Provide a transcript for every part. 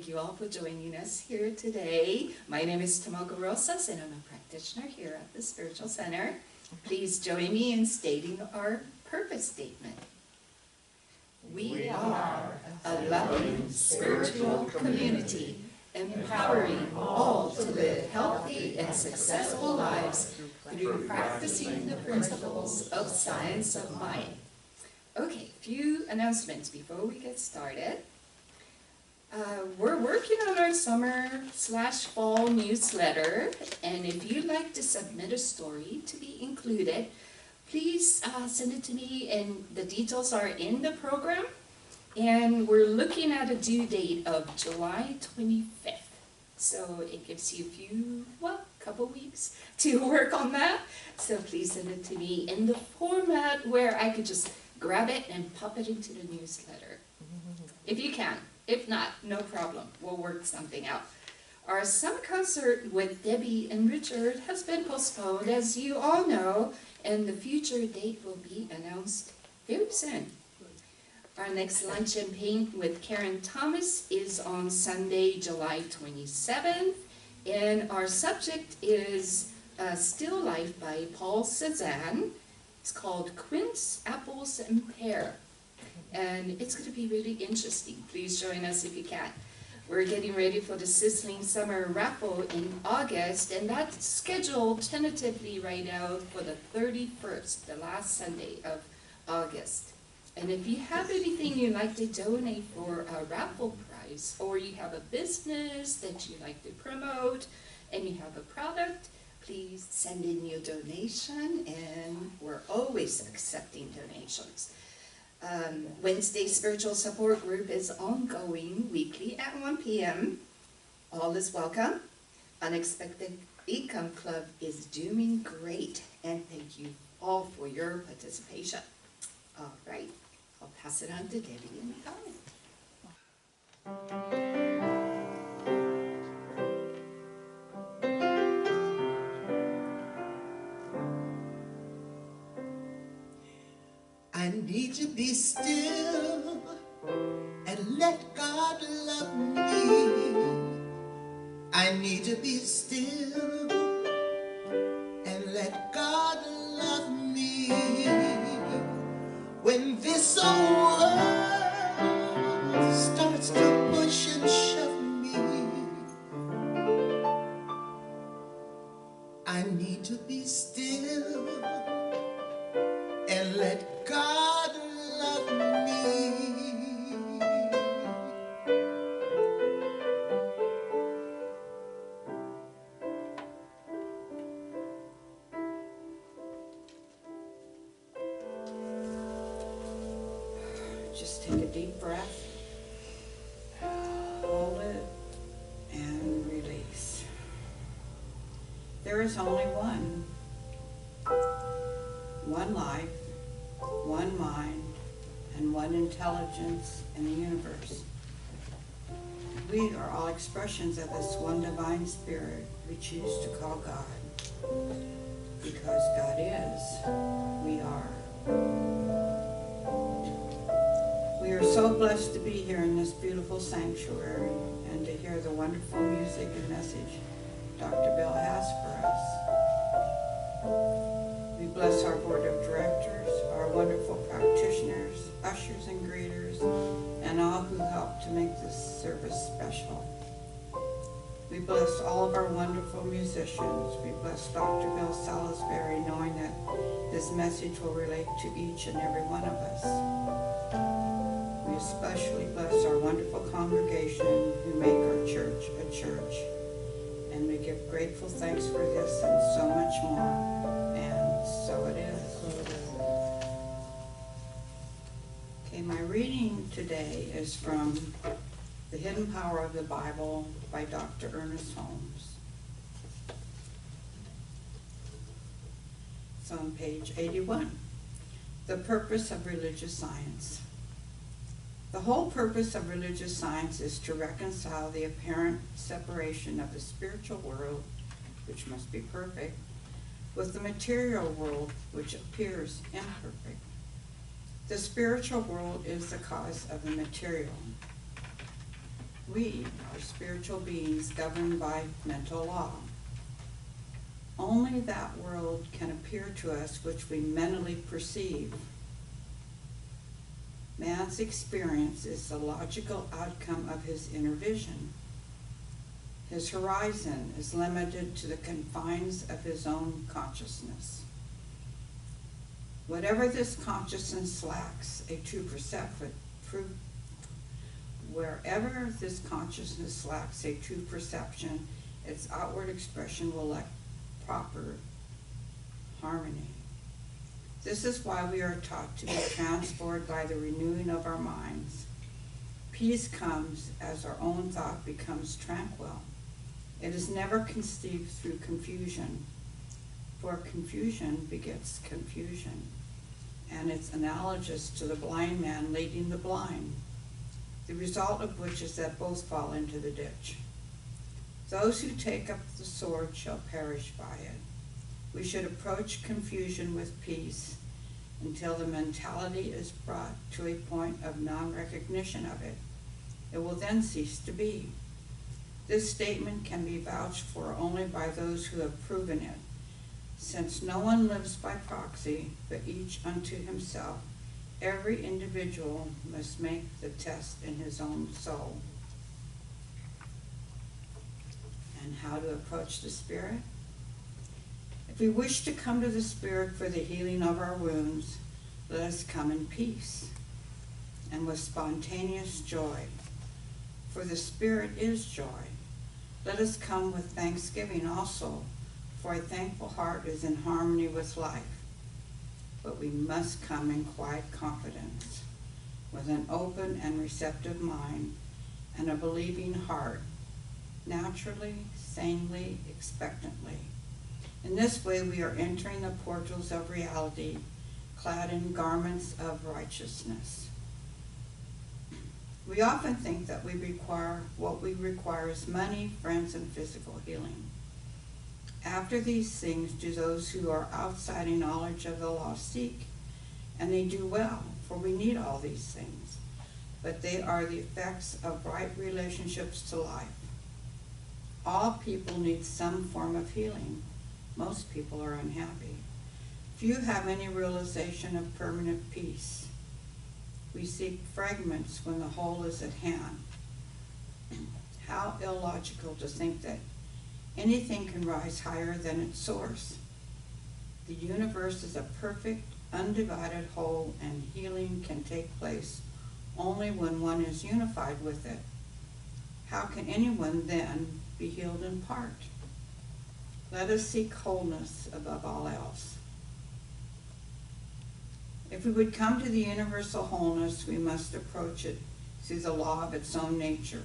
thank you all for joining us here today. My name is Tomoko Rosas, and I'm a practitioner here at the Spiritual Center. Please join me in stating our purpose statement. We are a loving spiritual community, empowering all to live healthy and successful lives through practicing the principles of science of mind. Okay, a few announcements before we get started. We're working on our summer/fall newsletter, and if you'd like to submit a story to be included, please send it to me, and the details are in the program. And we're looking at a due date of July 25th. So it gives you a couple weeks to work on that. So please send it to me in the format where I could just grab it and pop it into the newsletter. If you can. If not, no problem. We'll work something out. Our summer concert with Debbie and Richard has been postponed, as you all know, and the future date will be announced very soon. Our next lunch and paint with Karen Thomas is on Sunday, July 27th, and our subject is Still Life by Paul Cézanne. It's called Quince, Apples, and Pear. And it's going to be really interesting. Please join us if you can. We're getting ready for the Sizzling Summer Raffle in August, and that's scheduled tentatively right now for the 31st, the last Sunday of August. And if you have anything you'd like to donate for a raffle prize, or you have a business that you'd like to promote, and you have a product, please send in your donation, and we're always accepting donations. Wednesday Spiritual Support Group is ongoing weekly at 1 p.m. All is welcome. Unexpected Income Club is doing great, and thank you all for your participation. All right, I'll pass it on to Debbie and Noel. I need to be still and let God love me. I need to be still and let God love me. When this old world starts to push and shove me, I need to be still and let God love me. Just take a deep breath, hold it, and release. There is only one life, one mind, and one intelligence in the universe. We are all expressions of this one divine spirit we choose to call God. Because God is, we are. We are so blessed to be here in this beautiful sanctuary and to hear the wonderful music and message Dr. Bill has for us. We bless our board of directors, our wonderful practitioners, ushers and greeters, and all who help to make this service special. We bless all of our wonderful musicians. We bless Dr. Bill Salisbury, knowing that this message will relate to each and every one of us. We especially bless our wonderful congregation who make our church a church. And we give grateful thanks for this and so much more. And so it is. Okay, my reading today is from The Hidden Power of the Bible by Dr. Ernest Holmes. It's on page 81. The purpose of religious science. The whole purpose of religious science is to reconcile the apparent separation of the spiritual world, which must be perfect, with the material world, which appears imperfect. The spiritual world is the cause of the material. We are spiritual beings governed by mental law. Only that world can appear to us which we mentally perceive. Man's experience is the logical outcome of his inner vision. His horizon is limited to the confines of his own consciousness. Whatever this consciousness lacks a true wherever this consciousness lacks a true perception, its outward expression will lack proper harmony. This is why we are taught to be transported by the renewing of our minds. Peace comes as our own thought becomes tranquil. It is never conceived through confusion, for confusion begets confusion, and it's analogous to the blind man leading the blind, the result of which is that both fall into the ditch. Those who take up the sword shall perish by it. We should approach confusion with peace until the mentality is brought to a point of non-recognition of it. It will then cease to be. This statement can be vouched for only by those who have proven it, since no one lives by proxy, but each unto himself. Every individual must make the test in his own soul. And how to approach the Spirit? If we wish to come to the Spirit for the healing of our wounds, let us come in peace and with spontaneous joy, for the Spirit is joy. Let us come with thanksgiving also, for a thankful heart is in harmony with life. But we must come in quiet confidence, with an open and receptive mind and a believing heart, naturally, sanely, expectantly. In this way we are entering the portals of reality, clad in garments of righteousness. We often think that what we require is money, friends, and physical healing. After these things do those who are outside in knowledge of the law seek, and they do well, for we need all these things. But they are the effects of right relationships to life. All people need some form of healing. Most people are unhappy. Few have any realization of permanent peace. We seek fragments when the whole is at hand. How illogical to think that anything can rise higher than its source. The universe is a perfect, undivided whole, and healing can take place only when one is unified with it. How can anyone then be healed in part? Let us seek wholeness above all else. If we would come to the universal wholeness, we must approach it through the law of its own nature.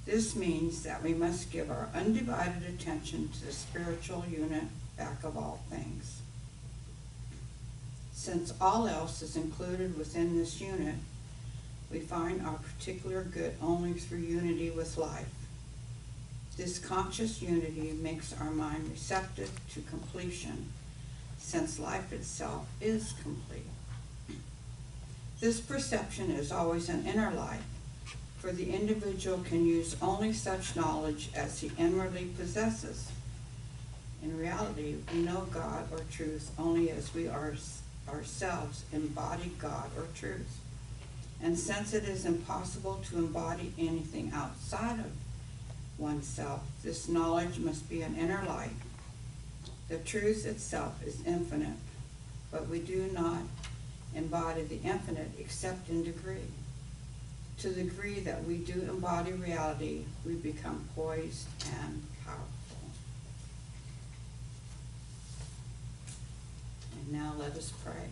This means that we must give our undivided attention to the spiritual unit back of all things. Since all else is included within this unit, we find our particular good only through unity with life. This conscious unity makes our mind receptive to completion, since life itself is complete. This perception is always an inner life, for the individual can use only such knowledge as he inwardly possesses. In reality, we know God or truth only as we ourselves embody God or truth. And since it is impossible to embody anything outside of oneself, this knowledge must be an inner light. The truth itself is infinite, but we do not embody the infinite except in degree. To the degree that we do embody reality, we become poised and powerful. And now let us pray.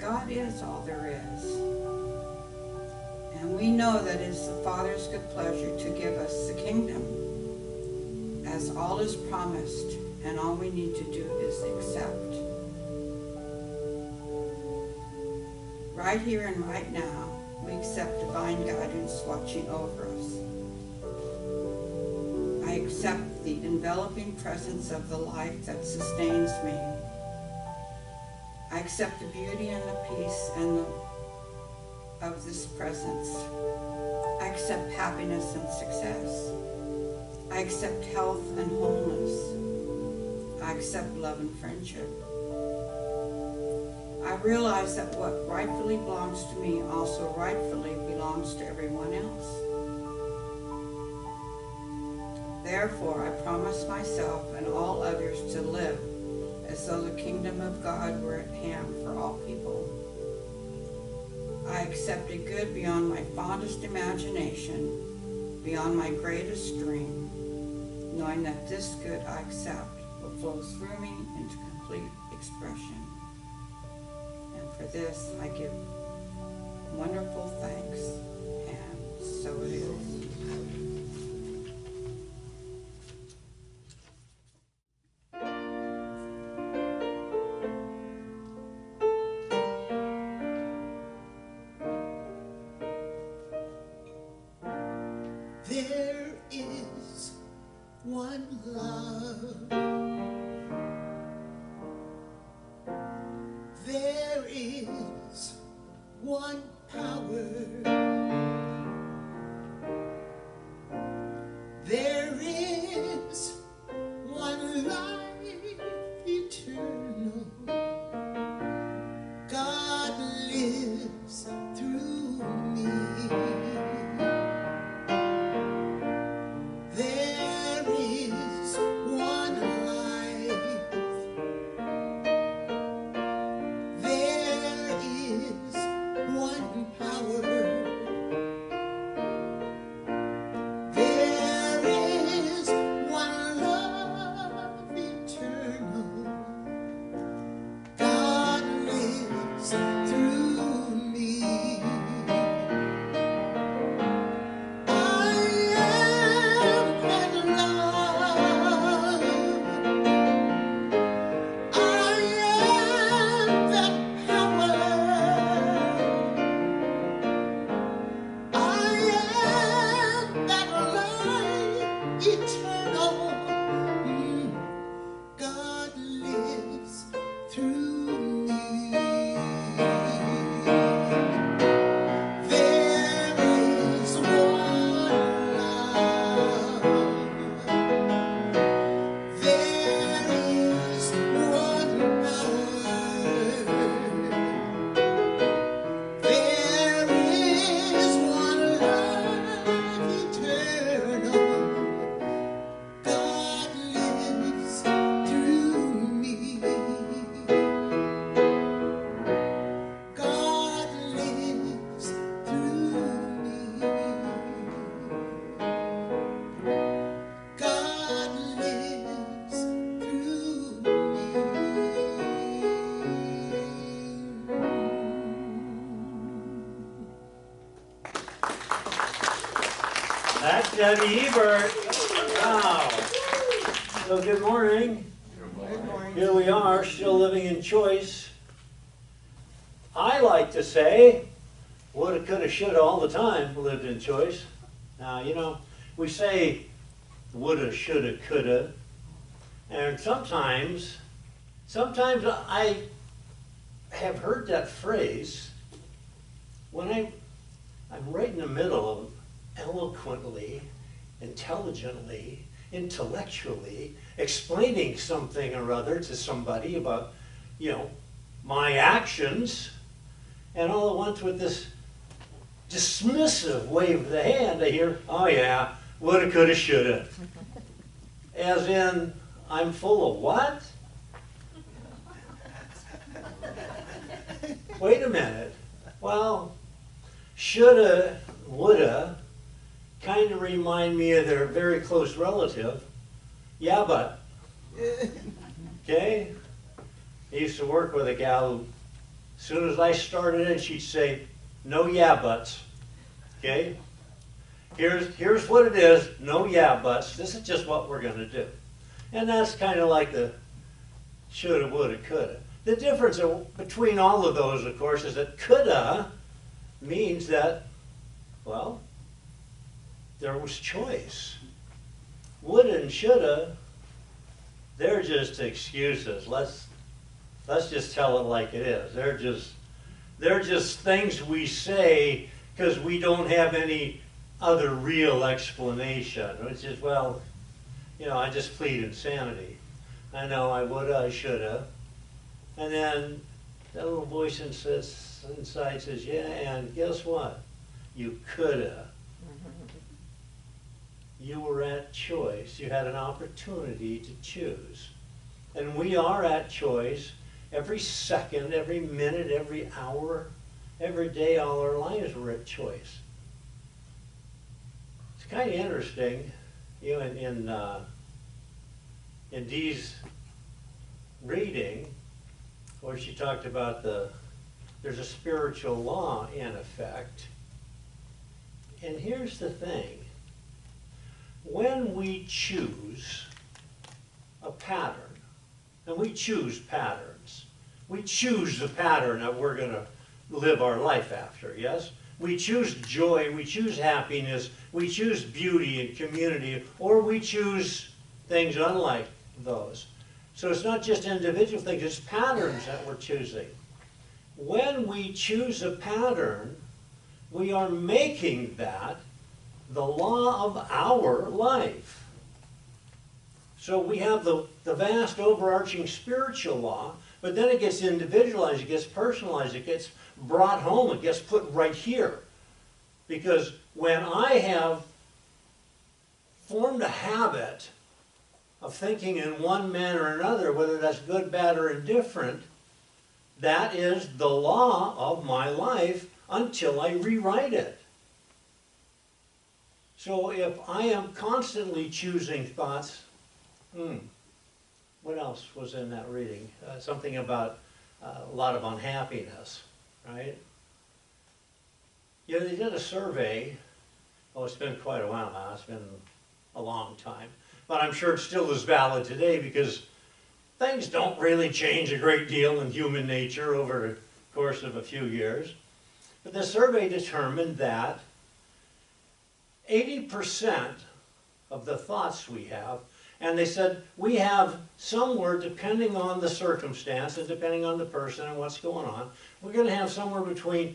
God is all there is. And we know that it is the Father's good pleasure to give us the kingdom, as all is promised, and all we need to do is accept. Right here and right now, we accept divine guidance watching over us. I accept the enveloping presence of the life that sustains me. I accept the beauty and the peace and of this presence. I accept happiness and success. I accept health and wholeness. I accept love and friendship. I realize that what rightfully belongs to me also rightfully belongs to everyone else. Therefore, I promise myself and all others to live as though the kingdom of God were at hand for all people. I accept a good beyond my fondest imagination, beyond my greatest dream, knowing that this good I accept will flow through me into complete expression. And for this I give wonderful thanks, and so it is. There is one love. There is one power. There is one life eternal. God lives through me. There is one life. There is one power. There is one love eternal. God lives through me. I am that love. I am that power. I am that light eternal. God lives through me. There is one love. There is one power. There is one life eternal. God lives through me. God lives through me. God lives through me. That's Debbie Ebert. Wow. So good morning. Good morning. Here we are, still living in choice. I like to say, woulda, coulda, shoulda all the time lived in choice. Now, you know, we say woulda, shoulda, coulda, and sometimes I have heard that phrase when I'm right in the middle of eloquently, intelligently, intellectually explaining something or other to somebody about, you know, my actions, and all at once with this dismissive wave of the hand, I hear, oh yeah, woulda, coulda, shoulda. As in, I'm full of what? Wait a minute. Well, shoulda, woulda kind of remind me of their very close relative, yeah, but. Okay? I used to work with a gal who, as soon as I started it, she'd say, no yeah buts. Okay? Here's what it is, no yeah buts. This is just what we're going to do. And that's kind of like the shoulda, woulda, coulda. The difference between all of those, of course, is that coulda means that, well, there was choice. Woulda and shoulda, they're just excuses. Let's Let's just tell it like it is. They're just things we say because we don't have any other real explanation. It's just, well, you know, I just plead insanity. I know I woulda, I shoulda. And then that little voice inside says, yeah, and guess what? You coulda. You were at choice. You had an opportunity to choose. And we are at choice every second, every minute, every hour, every day, all our lives we're at choice. It's kind of interesting, you know, in Dee's reading, where she talked about there's a spiritual law in effect. And here's the thing. When we choose a pattern, and we choose patterns, we choose the pattern that we're going to live our life after, yes? We choose joy, we choose happiness, we choose beauty and community, or we choose things unlike those. So it's not just individual things, it's patterns that we're choosing. When we choose a pattern, we are making that the law of our life. So we have the vast overarching spiritual law, but then it gets individualized, it gets personalized, it gets brought home, it gets put right here. Because when I have formed a habit of thinking in one manner or another, whether that's good, bad, or indifferent, that is the law of my life until I rewrite it. So if I am constantly choosing thoughts, what else was in that reading? Something about a lot of unhappiness, right? Yeah, they did a survey. Oh, it's been quite a while now. It's been a long time. But I'm sure it's still as valid today because things don't really change a great deal in human nature over the course of a few years. But the survey determined that 80% of the thoughts we have, and they said we have somewhere, depending on the circumstance and depending on the person and what's going on, we're going to have somewhere between,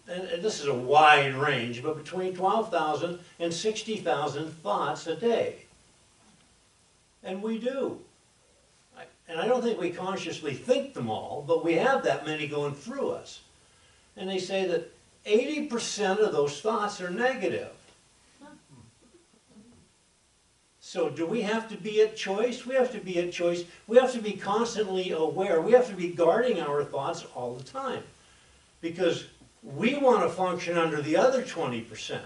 and this is a wide range, but between 12,000 and 60,000 thoughts a day. And we do. And I don't think we consciously think them all, but we have that many going through us. And they say that 80% of those thoughts are negative. So do we have to be at choice? We have to be at choice. We have to be constantly aware. We have to be guarding our thoughts all the time. Because we want to function under the other 20%.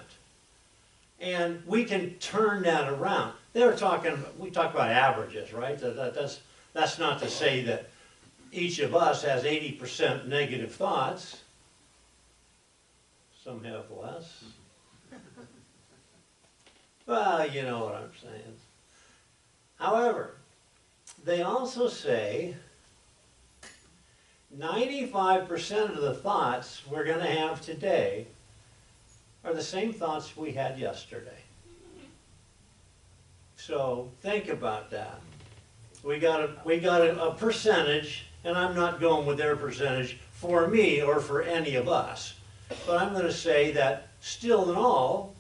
And we can turn that around. We talk about averages, right? That's not to say that each of us has 80% negative thoughts. Some have less. Well, you know what I'm saying. However, they also say 95% of the thoughts we're going to have today are the same thoughts we had yesterday. So think about that. We got a percentage, and I'm not going with their percentage for me or for any of us. But I'm going to say that still in all,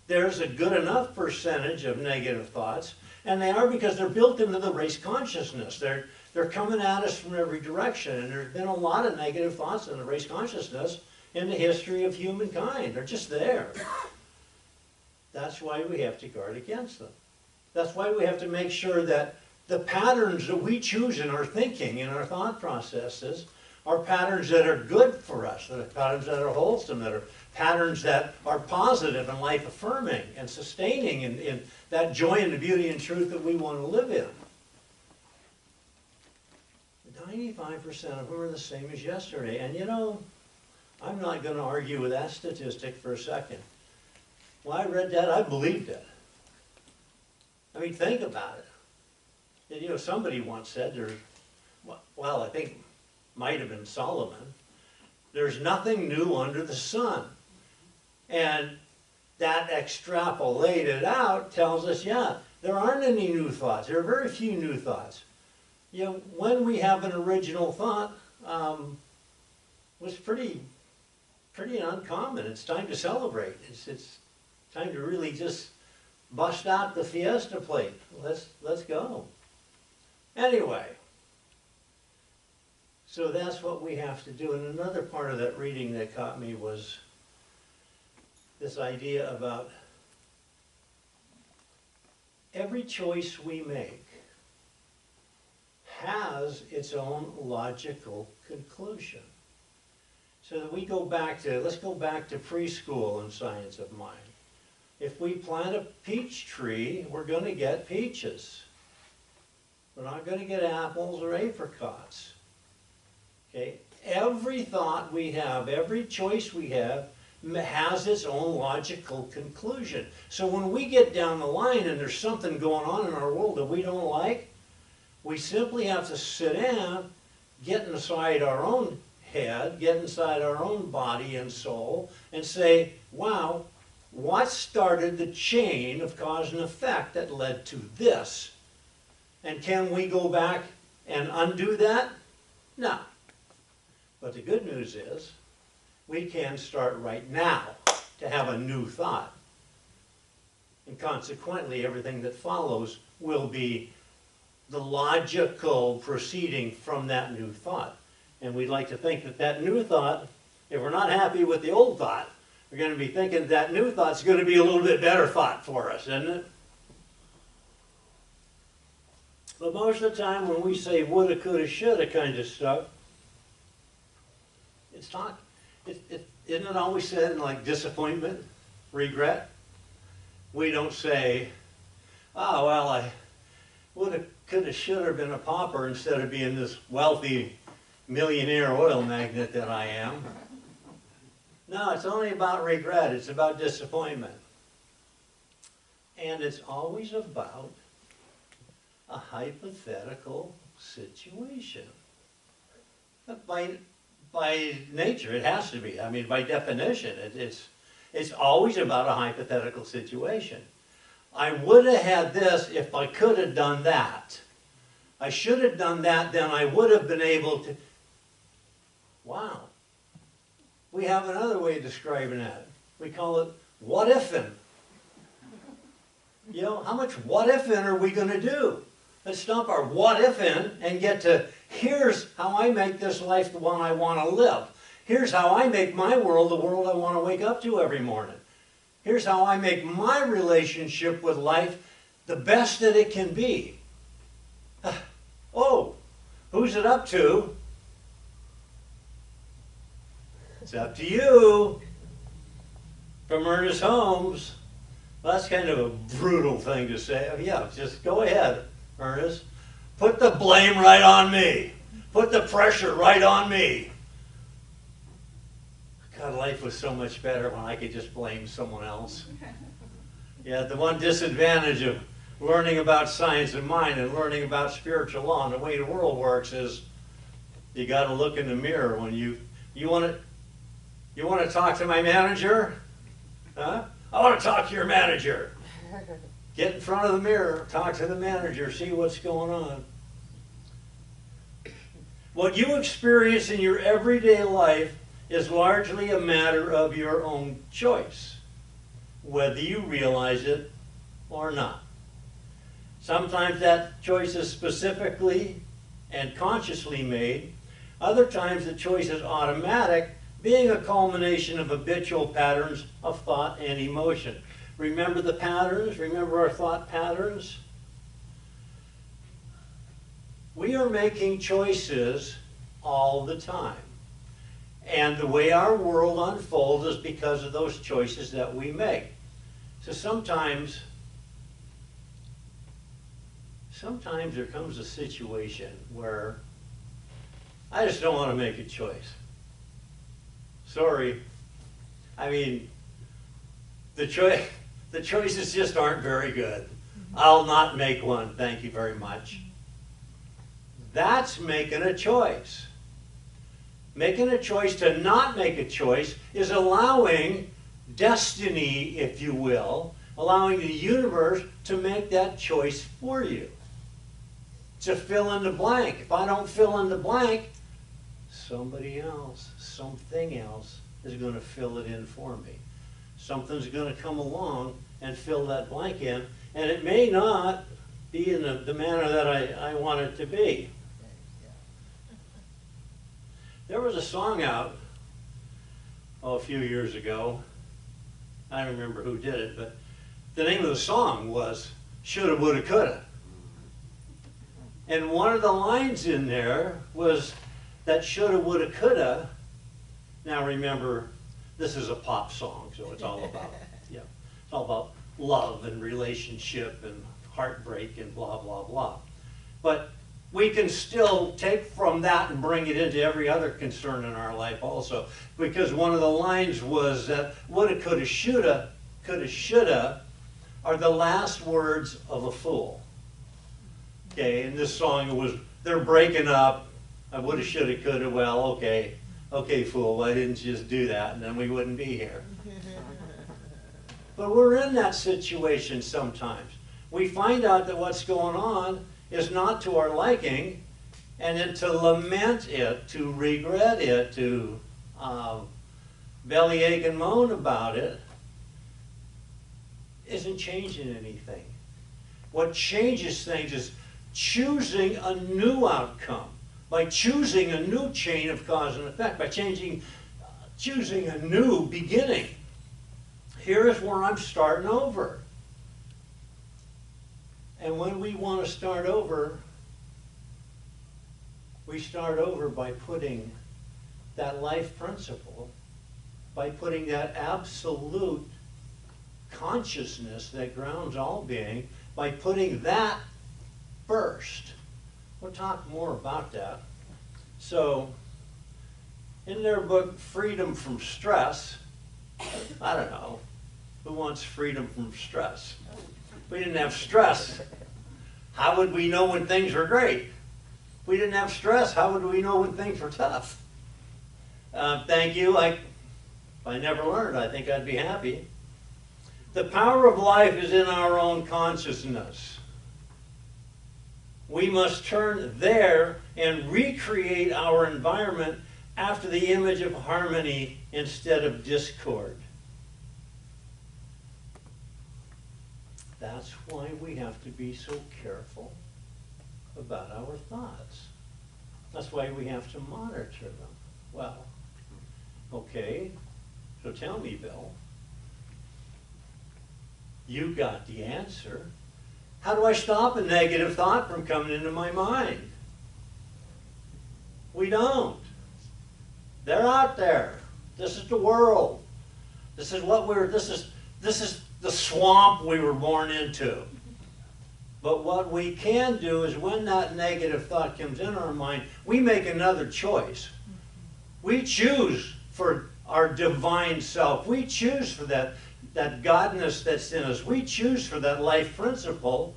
there's a good enough percentage of negative thoughts, and they are because they're built into the race consciousness. They're coming at us from every direction, and there's been a lot of negative thoughts in the race consciousness in the history of humankind. They're just there. That's why we have to guard against them. That's why we have to make sure that the patterns that we choose in our thinking, in our thought processes, are patterns that are good for us, that are patterns that are wholesome, that are patterns that are positive and life-affirming and sustaining in that joy and the beauty and truth that we want to live in. 95% of them are the same as yesterday. And you know, I'm not going to argue with that statistic for a second. When I read that, I believed it. I mean, think about it. And, you know, somebody once said, well, I think might have been Solomon, there's nothing new under the sun. And that extrapolated out tells us, yeah, there aren't any new thoughts. There are very few new thoughts. you know, when we have an original thought, was pretty uncommon. It's time to celebrate. It's time to really just bust out the fiesta plate. Let's go. Anyway, so that's what we have to do. And another part of that reading that caught me was this idea about every choice we make has its own logical conclusion. So that we go back to, let's go back to preschool in science of mind. If we plant a peach tree, we're going to get peaches. We're not going to get apples or apricots. Okay? Every thought we have, every choice we have, has its own logical conclusion. So when we get down the line and there's something going on in our world that we don't like, we simply have to sit down, get inside our own head, get inside our own body and soul, and say, wow, what started the chain of cause and effect that led to this? And can we go back and undo that? No. But the good news is, we can start right now to have a new thought. And consequently, everything that follows will be the logical proceeding from that new thought. And we'd like to think that that new thought, if we're not happy with the old thought, we're going to be thinking that new thought's going to be a little bit better thought for us, isn't it? But most of the time when we say woulda, coulda, shoulda kind of stuff, it's not, isn't it always said in like disappointment, regret? We don't say, oh, well, I woulda, coulda, shoulda been a pauper instead of being this wealthy millionaire oil magnate that I am. No, it's only about regret. It's about disappointment. And it's always about a hypothetical situation. By nature, it has to be. I mean, by definition, it's always about a hypothetical situation. I would have had this if I could have done that. I should have done that, then I would have been able to. Wow. We have another way of describing that. We call it what ifing. You know, how much what ifing are we going to do? Let's stop our what ifing and get to here's how I make this life the one I want to live. Here's how I make my world the world I want to wake up to every morning. Here's how I make my relationship with life the best that it can be. Oh, who's it up to? It's up to you. From Ernest Holmes. Well, that's kind of a brutal thing to say. Yeah, just go ahead, Ernest. Put the blame right on me. Put the pressure right on me. God, life was so much better when I could just blame someone else. Yeah, the one disadvantage of learning about science of mind and learning about spiritual law and the way the world works is you got to look in the mirror when you want to talk to my manager? Huh? I want to talk to your manager. Get in front of the mirror, talk to the manager, see what's going on. What you experience in your everyday life is largely a matter of your own choice, whether you realize it or not. Sometimes that choice is specifically and consciously made. Other times the choice is automatic, being a culmination of habitual patterns of thought and emotion. Remember the patterns? Remember our thought patterns? We are making choices all the time. And the way our world unfolds is because of those choices that we make. So sometimes there comes a situation where I just don't want to make a choice. Sorry. I mean, the choices just aren't very good. I'll not make one, thank you very much. That's making a choice. Making a choice to not make a choice is allowing destiny, if you will, allowing the universe to make that choice for you. to fill in the blank. If I don't fill in the blank, somebody else, something else is going to fill it in for me. Something's going to come along and fill that blank in, and it may not be in the manner that I want it to be. There was a song out, a few years ago. I don't remember who did it, but the name of the song was Shoulda, Woulda, Coulda. And one of the lines in there was that shoulda, woulda, coulda. Now remember, this is a pop song, so it's all about, yeah, it's all about love and relationship and heartbreak and blah, blah, blah. But we can still take from that and bring it into every other concern in our life also. Because one of the lines was that woulda, coulda, shoulda are the last words of a fool. Okay, in this song it was, they're breaking up, I woulda, shoulda, coulda, well, okay, fool, why didn't you just do that, and then we wouldn't be here. But we're in that situation sometimes. We find out that what's going on is not to our liking, and then to lament it, to regret it, to bellyache and moan about it, isn't changing anything. What changes things is choosing a new outcome, by choosing a new chain of cause and effect, by choosing a new beginning. Here is where I'm starting over. And when we want to start over, we start over by putting that life principle, by putting that absolute consciousness that grounds all being, by putting that first. We'll talk more about that. So, in their book, Freedom from Stress, I don't know, who wants freedom from stress? If we didn't have stress, how would we know when things were great? If we didn't have stress, how would we know when things were tough? Thank you. If I never learned, I think I'd be happy. The power of life is in our own consciousness. We must turn there and recreate our environment after the image of harmony instead of discord. That's why we have to be so careful about our thoughts. That's why we have to monitor them. Well, okay, so tell me, Bill, you got the answer. How do I stop a negative thought from coming into my mind? We don't. They're out there. This is the world. This is what this is the swamp we were born into. But what we can do is when that negative thought comes in our mind, we make another choice. We choose for our divine self. We choose for that godness that's in us. We choose for that life principle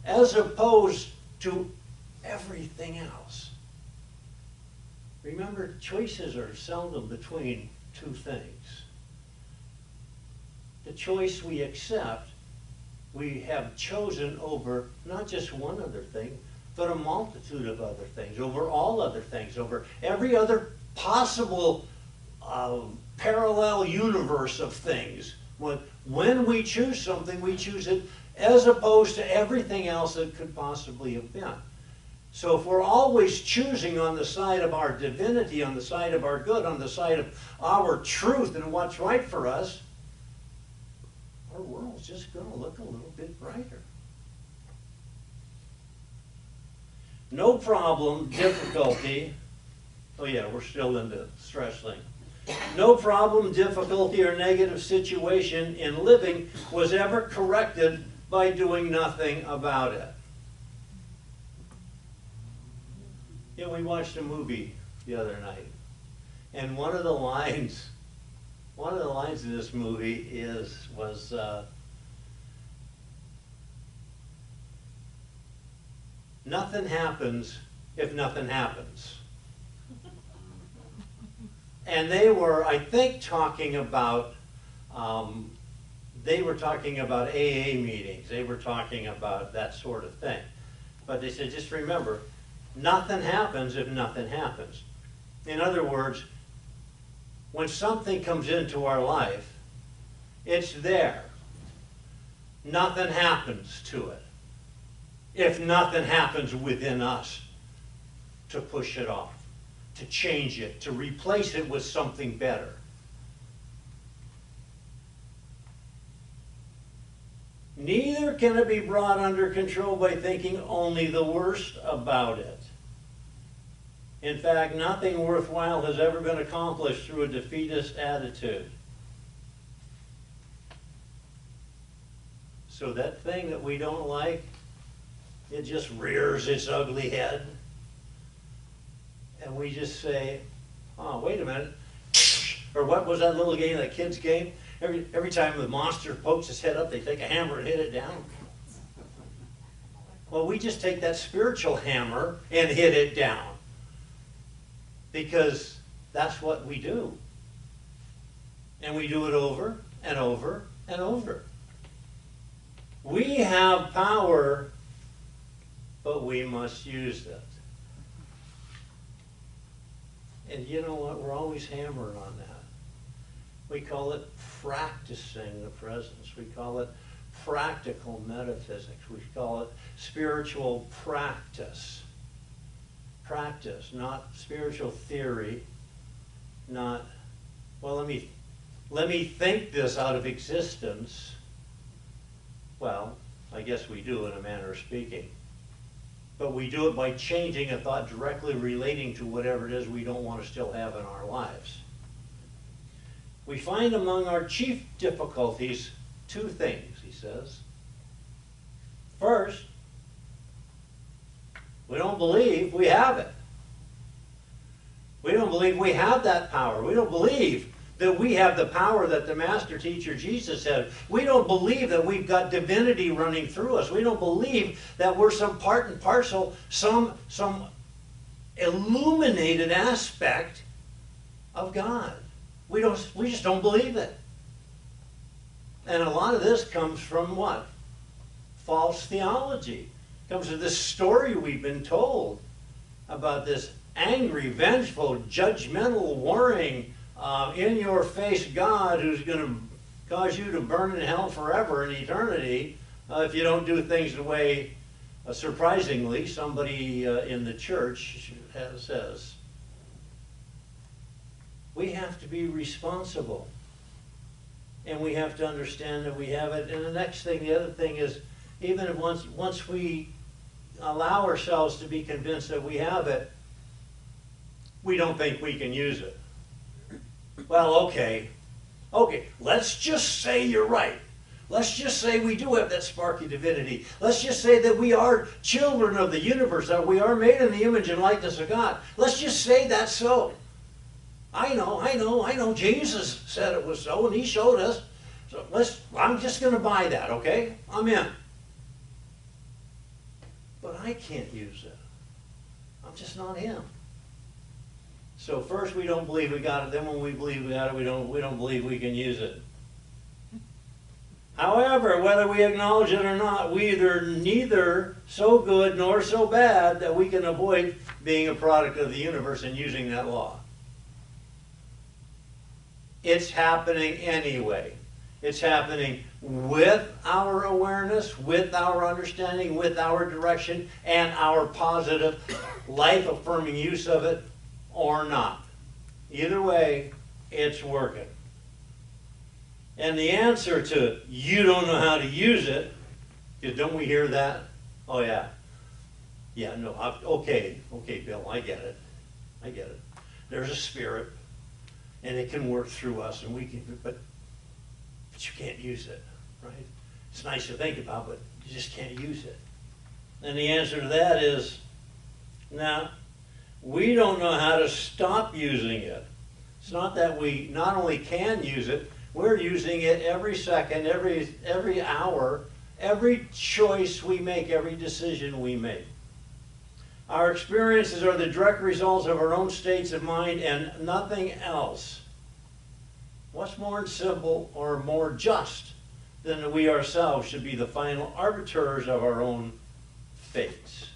as opposed to everything else. Remember, choices are seldom between two things. The choice we accept, we have chosen over not just one other thing, but a multitude of other things, over all other things, over every other possible parallel universe of things. When we choose something, we choose it as opposed to everything else that could possibly have been. So if we're always choosing on the side of our divinity, on the side of our good, on the side of our truth and what's right for us, our world's just going to look a little bit brighter. No problem, difficulty. Oh yeah, we're still in the stress thing. No problem, difficulty, or negative situation in living was ever corrected by doing nothing about it. Yeah, we watched a movie the other night, and one of the lines in this movie was nothing happens if nothing happens. And they were, I think, talking about AA meetings. They were talking about that sort of thing. But they said, just remember, nothing happens if nothing happens. In other words, when something comes into our life, it's there. Nothing happens to it if nothing happens within us to push it off, to change it, to replace it with something better. Neither can it be brought under control by thinking only the worst about it. In fact, nothing worthwhile has ever been accomplished through a defeatist attitude. So that thing that we don't like, it just rears its ugly head. And we just say, oh, wait a minute. Or what was that little game, that kid's game? Every time the monster pokes its head up, they take a hammer and hit it down. Well, we just take that spiritual hammer and hit it down. Because that's what we do. And we do it over and over and over. We have power, but we must use it. And you know what? We're always hammering on that. We call it practicing the presence. We call it practical metaphysics. We call it spiritual practice. Practice, not spiritual theory, not, well, let me think this out of existence. Well, I guess we do in a manner of speaking. But we do it by changing a thought directly relating to whatever it is we don't want to still have in our lives. We find among our chief difficulties two things, he says. First, we don't believe we have it. We don't believe we have that power. We don't believe that we have the power that the master teacher Jesus had. We don't believe that we've got divinity running through us. We don't believe that we're some part and parcel, some illuminated aspect of God. We just don't believe it. And a lot of this comes from what? False theology. It comes from this story we've been told about this angry, vengeful, judgmental, warring, in-your-face God who's going to cause you to burn in hell forever in eternity if you don't do things the way, surprisingly, somebody in the church says. We have to be responsible. And we have to understand that we have it. And the next thing, the other thing is, even if once we allow ourselves to be convinced that we have it, we don't think we can use it. Well, okay, let's just say you're right. Let's just say we do have that sparky divinity. Let's just say that we are children of the universe, that we are made in the image and likeness of God. Let's just say that's so. I know. Jesus said it was so, and he showed us. So I'm just going to buy that, okay? I'm in. But I can't use it. I'm just not him. So first we don't believe we got it. Then when we believe we got it, we don't believe we can use it. However, whether we acknowledge it or not, we are neither so good nor so bad that we can avoid being a product of the universe and using that law. It's happening anyway. It's happening with our awareness, with our understanding, with our direction, and our positive, life-affirming use of it, or not. Either way, it's working. And the answer to, you don't know how to use it, because don't we hear that? Oh yeah. Yeah, no, okay, Bill, I get it. There's a spirit, and it can work through us, and we can, but you can't use it, right? It's nice to think about, but you just can't use it. And the answer to that is, no, we don't know how to stop using it. It's not that we not only can use it, we're using it every second, every hour, every choice we make, every decision we make. Our experiences are the direct results of our own states of mind and nothing else. What's more simple or more just than that we ourselves should be the final arbiters of our own fates?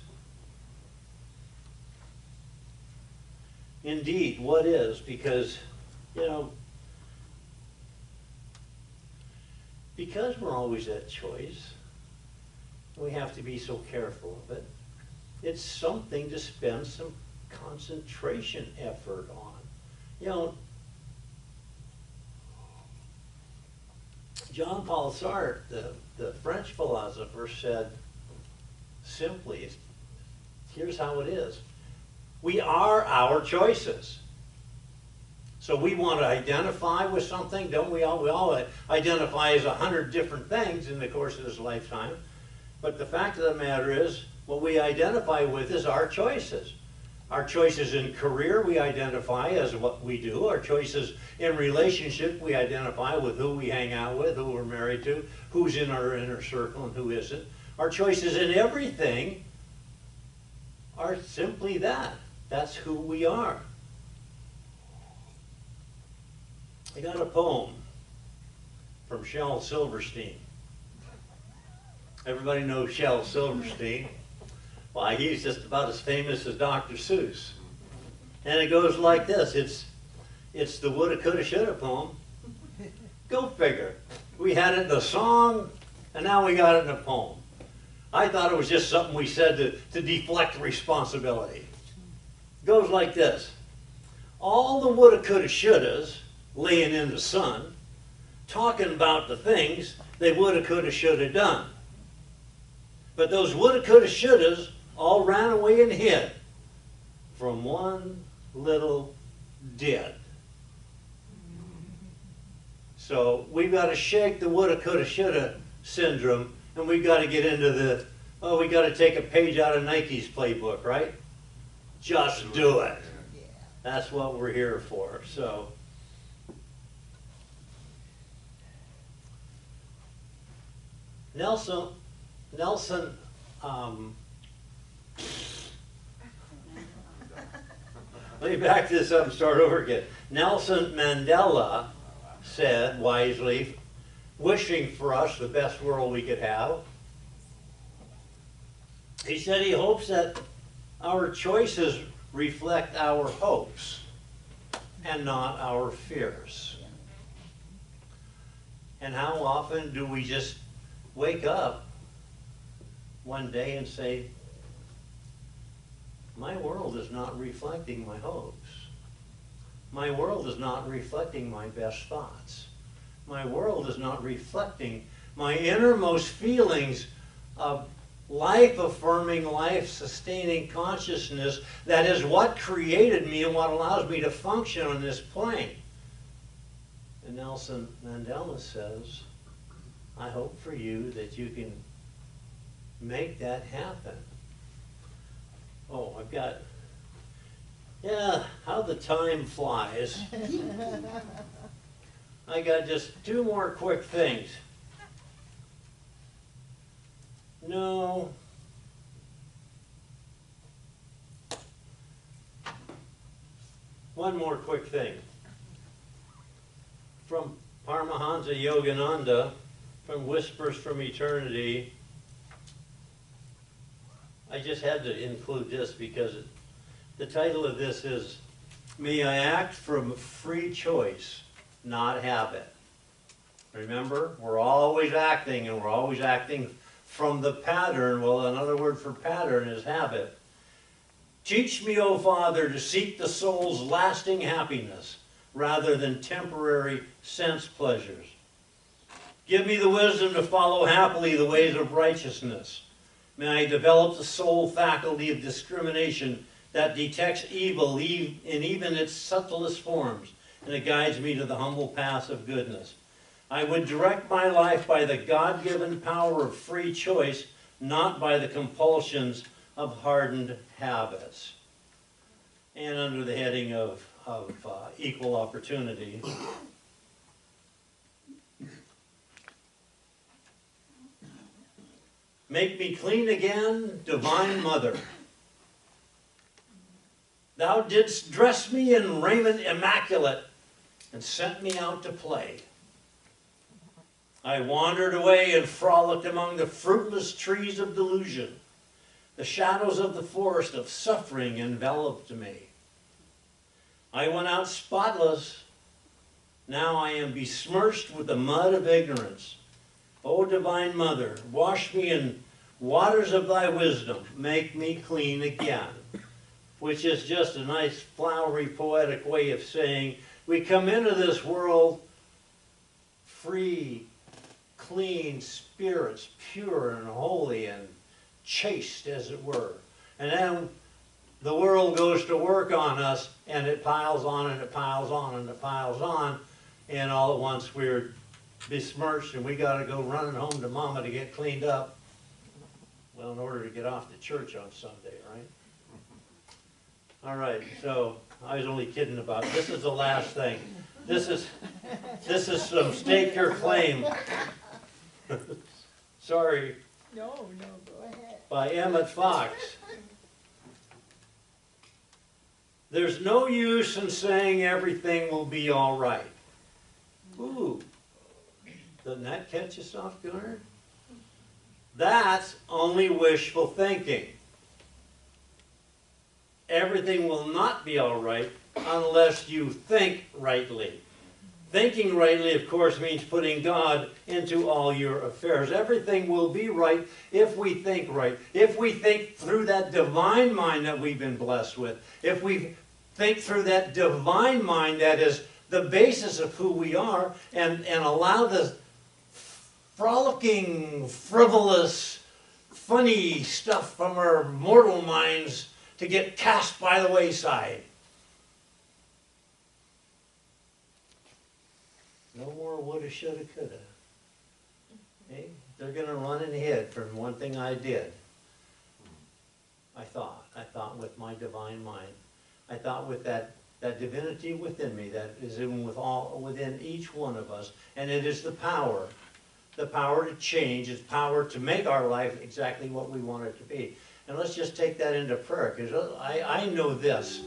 indeed what is, because, you know, because we're always at choice, we have to be so careful of it. It's something to spend some concentration effort on. You know, Jean-Paul Sartre, the French philosopher, said simply, here's how it is. We are our choices. So we want to identify with something, don't we all? We all identify as 100 different things in the course of this lifetime. But the fact of the matter is, what we identify with is our choices. Our choices in career, we identify as what we do. Our choices in relationship, we identify with who we hang out with, who we're married to, who's in our inner circle and who isn't. Our choices in everything are simply that. That's who we are. I got a poem from Shel Silverstein. Everybody knows Shel Silverstein. Why, he's just about as famous as Dr. Seuss. And it goes like this. It's the woulda, coulda, shoulda poem. Go figure. We had it in a song, and now we got it in a poem. I thought it was just something we said to deflect responsibility. It goes like this. All the woulda, coulda, shouldas laying in the sun, talking about the things they woulda, coulda, shoulda done. But those woulda, coulda, shouldas all ran away and hid from one little did. So we've got to shake the woulda, coulda, shoulda syndrome, and we've got to get into the, oh, we got to take a page out of Nike's playbook, right? Just do it. That's what we're here for. So Nelson, let me back this up and start over again. Nelson Mandela said wisely, wishing for us the best world we could have, he said he hopes that our choices reflect our hopes and not our fears. And how often do we just wake up one day and say, my world is not reflecting my hopes. My world is not reflecting my best thoughts. My world is not reflecting my innermost feelings of life-affirming, life-sustaining consciousness that is what created me and what allows me to function on this plane. And Nelson Mandela says, I hope for you that you can make that happen. Oh, I've got, yeah, how the time flies. I got just 2 more quick things. No. One more quick thing. From Paramahansa Yogananda, from Whispers from Eternity, I just had to include this because the title of this is, May I Act from Free Choice, Not Habit. Remember, we're always acting, and we're always acting from the pattern. Well, another word for pattern is habit. Teach me, O Father, to seek the soul's lasting happiness rather than temporary sense pleasures. Give me the wisdom to follow happily the ways of righteousness. May I develop the soul faculty of discrimination that detects evil in even its subtlest forms, and it guides me to the humble paths of goodness. I would direct my life by the God-given power of free choice, not by the compulsions of hardened habits. And under the heading of equal opportunity, make me clean again, Divine Mother. Thou didst dress me in raiment immaculate and sent me out to play. I wandered away and frolicked among the fruitless trees of delusion. The shadows of the forest of suffering enveloped me. I went out spotless. Now I am besmirched with the mud of ignorance. O Divine Mother, wash me in waters of thy wisdom, make me clean again. Which is just a nice, flowery, poetic way of saying we come into this world free, clean spirits, pure and holy and chaste, as it were. And then the world goes to work on us, and it piles on, and it piles on, and it piles on, and all at once we're besmirched, and we got to go running home to Mama to get cleaned up. Well, in order to get off to church on Sunday, right? All right, so I was only kidding about it. This is the last thing. This is some stake your claim. Sorry. No, go ahead. By Emmett Fox. There's no use in saying everything will be all right. Ooh, doesn't that catch us off guard? That's only wishful thinking. Everything will not be all right unless you think rightly. Thinking rightly, of course, means putting God into all your affairs. Everything will be right if we think right. If we think through that divine mind that we've been blessed with. If we think through that divine mind that is the basis of who we are, and allow the frolicking, frivolous, funny stuff from our mortal minds to get cast by the wayside. No more woulda, shoulda, coulda. Hey, they're going to run and hide from one thing I did. I thought with my divine mind. I thought with that divinity within me that is within each one of us. And it is the power to change, it's power to make our life exactly what we want it to be. And let's just take that into prayer, because I know this.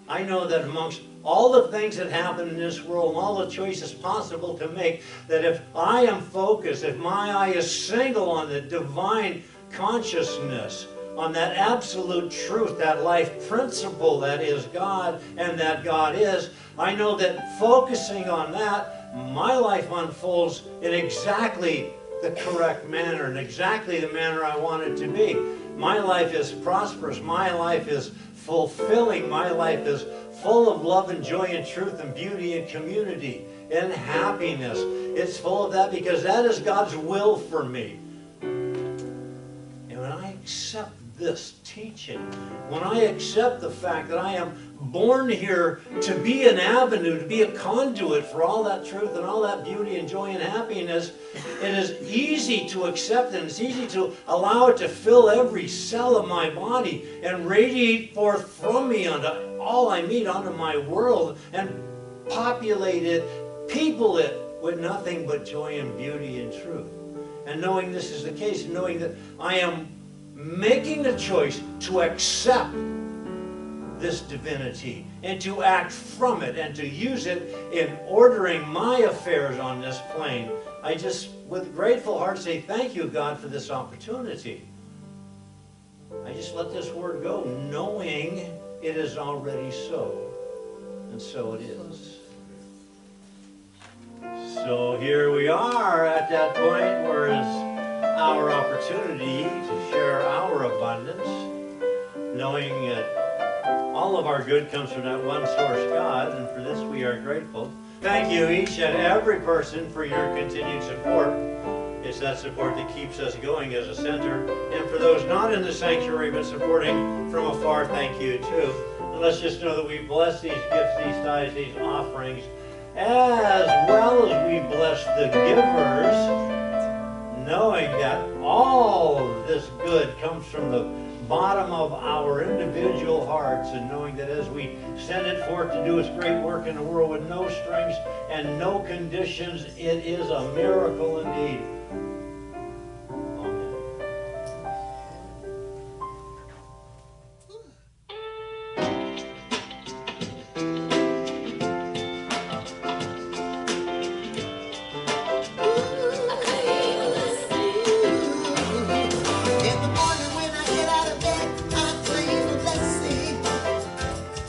I know that amongst all the things that happen in this world and all the choices possible to make, that if I am focused, if my eye is single on the divine consciousness, on that absolute truth, that life principle that is God and that God is, I know that focusing on that, my life unfolds in exactly the correct manner, in exactly the manner I want it to be. My life is prosperous. My life is fulfilling. My life is full of love and joy and truth and beauty and community and happiness. It's full of that because that is God's will for me. And when I accept this teaching, when I accept the fact that I am born here to be an avenue, to be a conduit for all that truth and all that beauty and joy and happiness, it is easy to accept it, and it's easy to allow it to fill every cell of my body and radiate forth from me onto all I meet, onto my world, and populate it, people it with nothing but joy and beauty and truth. And knowing this is the case, and knowing that I am making a choice to accept this divinity and to act from it and to use it in ordering my affairs on this plane, I just, with grateful heart, say thank you, God, for this opportunity. I just let this word go, knowing it is already so, and so it is. So here we are at that point where it's our opportunity to share our abundance, knowing that all of our good comes from that one source, God, and for this we are grateful. Thank you, each and every person, for your continued support. It's that support that keeps us going as a center. And for those not in the sanctuary but supporting from afar, thank you too. And let's just know that we bless these gifts, these tithes, these offerings, as well as we bless the givers, knowing that all of this good comes from the bottom of our individual hearts, and knowing that as we send it forth to do its great work in the world with no strings and no conditions, it is a miracle indeed. Amen. In the morning when I get out of bed, I claim a blessing.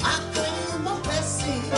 I claim a blessing.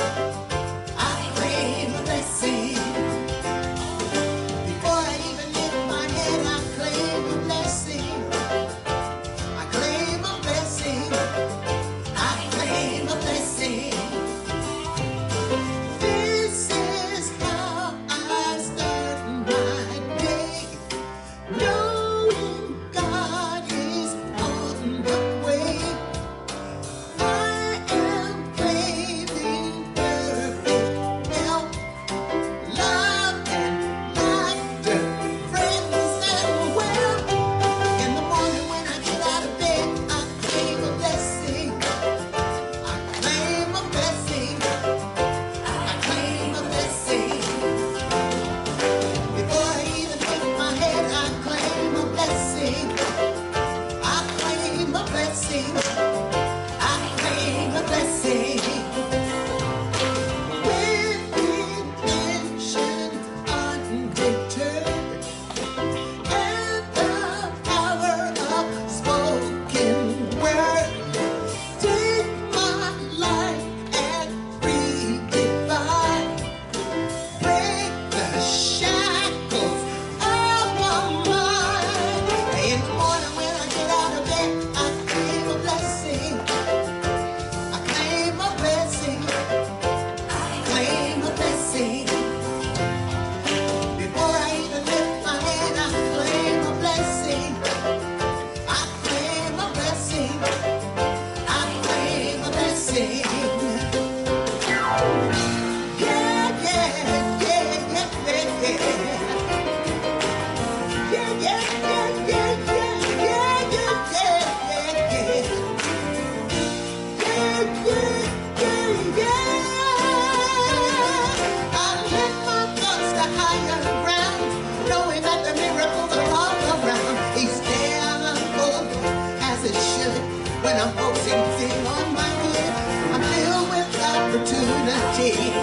opportunity,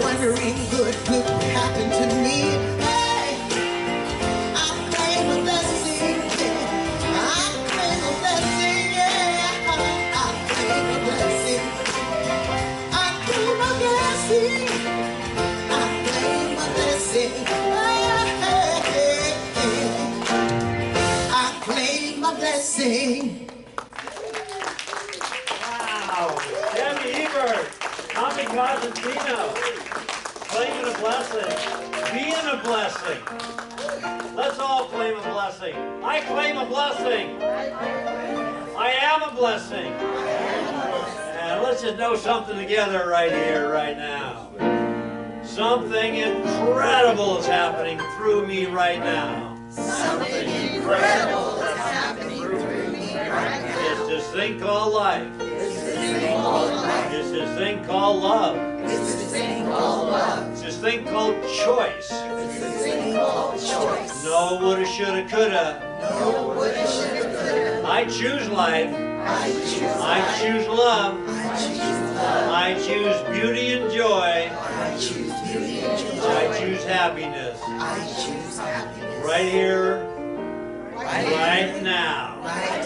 wondering good could happen to me. Hey, I claim a blessing, yeah. I claim a blessing, yeah. I claim a blessing. I claim a blessing. I claim a blessing. I claim a blessing. Wow. Debbie Ebert, Tommy Cosentino, claiming a blessing, being a blessing. Let's all claim a blessing. I claim a blessing. I am a blessing. And let's just know something together right here, right now. Something incredible is happening through me right now. Something incredible is happening through me right now. It's this thing called life. It's this thing called life. It's this thing called love. It's this thing called love. It's this thing called choice. It's this thing called choice. No woulda, shoulda, coulda. No woulda, shoulda, coulda. I choose life. I choose I life. choose love. I choose love. I choose beauty and joy. I choose beauty and joy. I choose happiness. I choose happiness. Right here, right now. Right